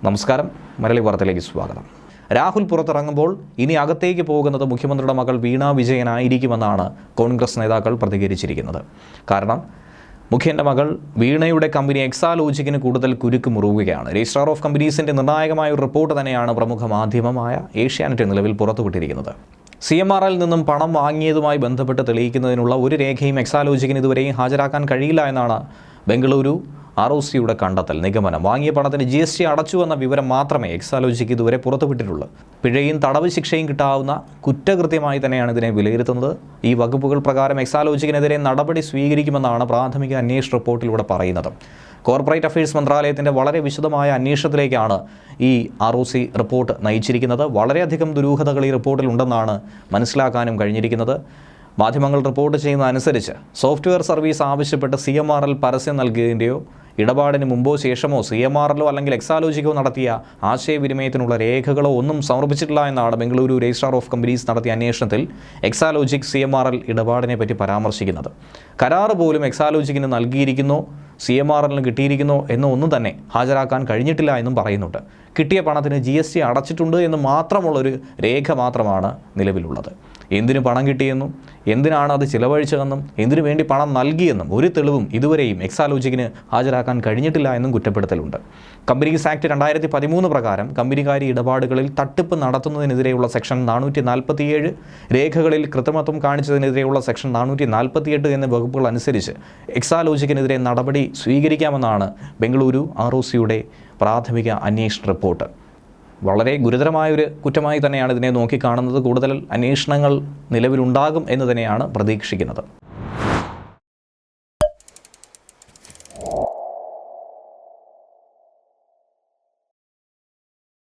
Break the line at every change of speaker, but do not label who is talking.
നമസ്കാരം, മലയാളി വാർത്തയിലേക്ക് സ്വാഗതം. രാഹുൽ പുറത്തിറങ്ങുമ്പോൾ ഇനി അകത്തേക്ക് പോകുന്നത് മുഖ്യമന്ത്രിയുടെ മകൾ വീണ വിജയനായിരിക്കുമെന്നാണ് കോൺഗ്രസ് നേതാക്കൾ പ്രതികരിച്ചിരിക്കുന്നത്. കാരണം മുഖ്യൻ്റെ മകൾ വീണയുടെ കമ്പനി എക്സാലോജിക്കിന് കൂടുതൽ കുരുക്ക് മുറുകുകയാണ്. രജിസ്ട്രാർ ഓഫ് കമ്പനീസിൻ്റെ നിർണായകമായ ഒരു റിപ്പോർട്ട് തന്നെയാണ് പ്രമുഖ മാധ്യമമായ ഏഷ്യാനെറ്റ് നിലവിൽ പുറത്തുവിട്ടിരിക്കുന്നത്. CMRL നിന്നും പണം വാങ്ങിയതുമായി ബന്ധപ്പെട്ട് തെളിയിക്കുന്നതിനുള്ള ഒരു രേഖയും എക്സാലോജിക്കിന് ഇതുവരെയും ഹാജരാക്കാൻ കഴിയില്ല എന്നാണ് ബംഗളൂരു ROCയുടെ കണ്ടെത്തൽ നിഗമനം. വാങ്ങിയ പണത്തിന് GST അടച്ചു എന്ന വിവരം മാത്രമേ എക്സാലോജിക്ക് ഇതുവരെ പുറത്തുവിട്ടിട്ടുള്ളൂ. പിഴയും തടവ് ശിക്ഷയും കിട്ടാവുന്ന കുറ്റകൃത്യമായി തന്നെയാണ് ഇതിനെ വിലയിരുത്തുന്നത്. ഈ വകുപ്പുകൾ പ്രകാരം എക്സാലോജിക്കിനെതിരെ നടപടി സ്വീകരിക്കുമെന്നാണ് പ്രാഥമിക അന്വേഷണ റിപ്പോർട്ടിലൂടെ പറയുന്നത്. കോർപ്പറേറ്റ് അഫയേഴ്സ് മന്ത്രാലയത്തിൻ്റെ വളരെ വിശദമായ അന്വേഷണത്തിലേക്കാണ് ഈ ROC റിപ്പോർട്ട് നയിച്ചിരിക്കുന്നത്. വളരെയധികം ദുരൂഹതകൾ ഈ റിപ്പോർട്ടിലുണ്ടെന്നാണ് മനസ്സിലാക്കാനും കഴിഞ്ഞിരിക്കുന്നത്. മാധ്യമങ്ങൾ റിപ്പോർട്ട് ചെയ്യുന്നതനുസരിച്ച് സോഫ്റ്റ്വെയർ സർവീസ് ആവശ്യപ്പെട്ട് CMRL പരസ്യം നൽകിയതിൻ്റെയോ ഇടപാടിന് മുമ്പോ ശേഷമോ CMRLോ അല്ലെങ്കിൽ എക്സാലോജിക്കോ നടത്തിയ ആശയവിനിമയത്തിനുള്ള രേഖകളോ ഒന്നും സമർപ്പിച്ചിട്ടില്ല എന്നാണ് ബംഗളൂരു രജിസ്ട്രാർ ഓഫ് കമ്പനീസ് നടത്തിയ അന്വേഷണത്തിൽ എക്സാലോജിക് CMRL ഇടപാടിനെ പറ്റി പരാമർശിക്കുന്നത്. കരാറ് പോലും എക്സാലോജിക്കിന് നൽകിയിരിക്കുന്നോ CMRLന് കിട്ടിയിരിക്കുന്നോ എന്നൊന്നും തന്നെ ഹാജരാക്കാൻ കഴിഞ്ഞിട്ടില്ല എന്നും പറയുന്നുണ്ട്. കിട്ടിയ പണത്തിന് GST അടച്ചിട്ടുണ്ട് എന്ന് മാത്രമുള്ളൊരു രേഖ മാത്രമാണ് നിലവിലുള്ളത്. എന്തിനു പണം കിട്ടിയെന്നും എന്തിനാണ് അത് ചിലവഴിച്ചതെന്നും എന്തിനു വേണ്ടി പണം നൽകിയെന്നും ഒരു തെളിവും ഇതുവരെയും എക്സാലോജിക്കിന് ഹാജരാക്കാൻ കഴിഞ്ഞിട്ടില്ല എന്നും കുറ്റപ്പെടുത്തലുണ്ട്. കമ്പനീസ് ആക്ട് 2013 പ്രകാരം കമ്പനികാരി ഇടപാടുകളിൽ തട്ടിപ്പ് നടത്തുന്നതിനെതിരെയുള്ള സെക്ഷൻ 447, രേഖകളിൽ കൃത്രിമത്വം കാണിച്ചതിനെതിരെയുള്ള സെക്ഷൻ 448 എന്നീ വകുപ്പുകൾ അനുസരിച്ച് എക്സാലോജിക്കിനെതിരെ നടപടി സ്വീകരിക്കാമെന്നാണ് ബംഗളൂരു ROCയുടെ പ്രാഥമിക അന്വേഷണ റിപ്പോർട്ട്. വളരെ ഗുരുതരമായൊരു കുറ്റമായി തന്നെയാണ് ഇതിനെ നോക്കിക്കാണുന്നത്. കൂടുതൽ അന്വേഷണങ്ങൾ നിലവിലുണ്ടാകും എന്ന് തന്നെയാണ് പ്രതീക്ഷിക്കുന്നത്.